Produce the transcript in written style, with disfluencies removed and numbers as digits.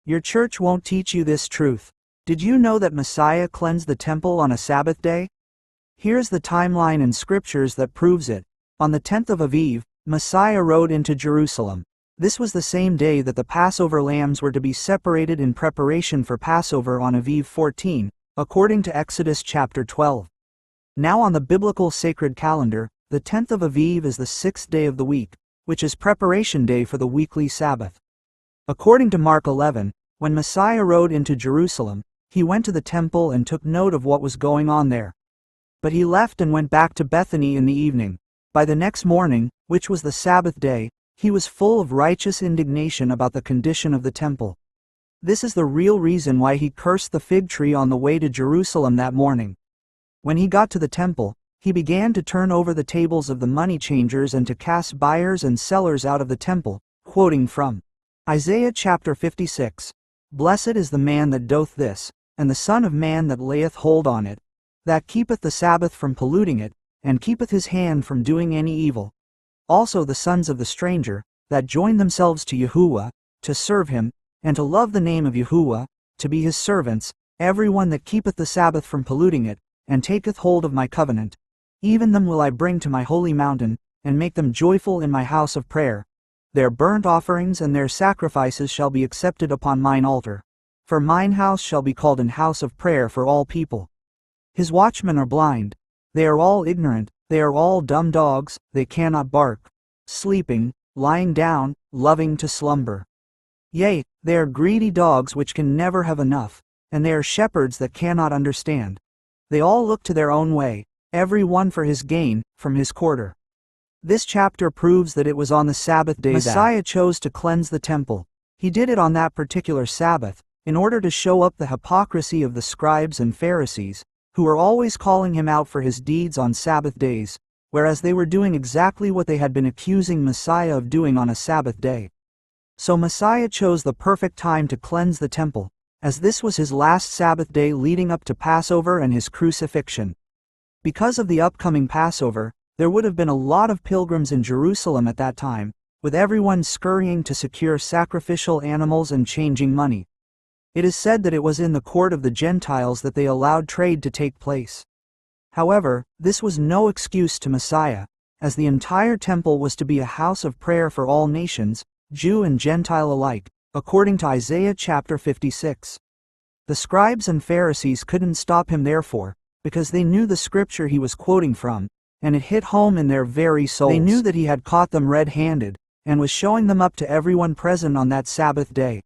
Your church won't teach you this truth. Did you know that Messiah cleansed the temple on a Sabbath day? Here's the timeline in scriptures that proves it. On the 10th of Aviv, Messiah rode into Jerusalem. This was the same day that the Passover lambs were to be separated in preparation for Passover on Aviv 14, according to Exodus chapter 12. Now on the biblical sacred calendar, the 10th of Aviv is the 6th day of the week, which is preparation day for the weekly Sabbath. According to Mark 11, when Messiah rode into Jerusalem, he went to the temple and took note of what was going on there. But he left and went back to Bethany in the evening. By the next morning, which was the Sabbath day, he was full of righteous indignation about the condition of the temple. This is the real reason why he cursed the fig tree on the way to Jerusalem that morning. When he got to the temple, he began to turn over the tables of the money changers and to cast buyers and sellers out of the temple, quoting from Isaiah chapter 56. Blessed is the man that doth this, and the Son of Man that layeth hold on it, that keepeth the Sabbath from polluting it, and keepeth his hand from doing any evil. Also the sons of the stranger, that join themselves to Yahuwah, to serve him, and to love the name of Yahuwah, to be his servants, every one that keepeth the Sabbath from polluting it, and taketh hold of my covenant. Even them will I bring to my holy mountain, and make them joyful in my house of prayer. Their burnt offerings and their sacrifices shall be accepted upon mine altar. For mine house shall be called an house of prayer for all people. His watchmen are blind. They are all ignorant, they are all dumb dogs, they cannot bark. Sleeping, lying down, loving to slumber. Yea, they are greedy dogs which can never have enough, and they are shepherds that cannot understand. They all look to their own way, every one for his gain, from his quarter. This chapter proves that it was on the Sabbath day Messiah chose to cleanse the temple. He did it on that particular Sabbath, in order to show up the hypocrisy of the scribes and Pharisees, who were always calling him out for his deeds on Sabbath days, whereas they were doing exactly what they had been accusing Messiah of doing on a Sabbath day. So Messiah chose the perfect time to cleanse the temple, as this was his last Sabbath day leading up to Passover and his crucifixion. Because of the upcoming Passover, there would have been a lot of pilgrims in Jerusalem at that time, with everyone scurrying to secure sacrificial animals and changing money. It is said that it was in the court of the Gentiles that they allowed trade to take place. However, this was no excuse to Messiah, as the entire temple was to be a house of prayer for all nations, Jew and Gentile alike, according to Isaiah chapter 56. The scribes and Pharisees couldn't stop him therefore, because they knew the scripture he was quoting from, and it hit home in their very souls. They knew that he had caught them red-handed, and was showing them up to everyone present on that Sabbath day.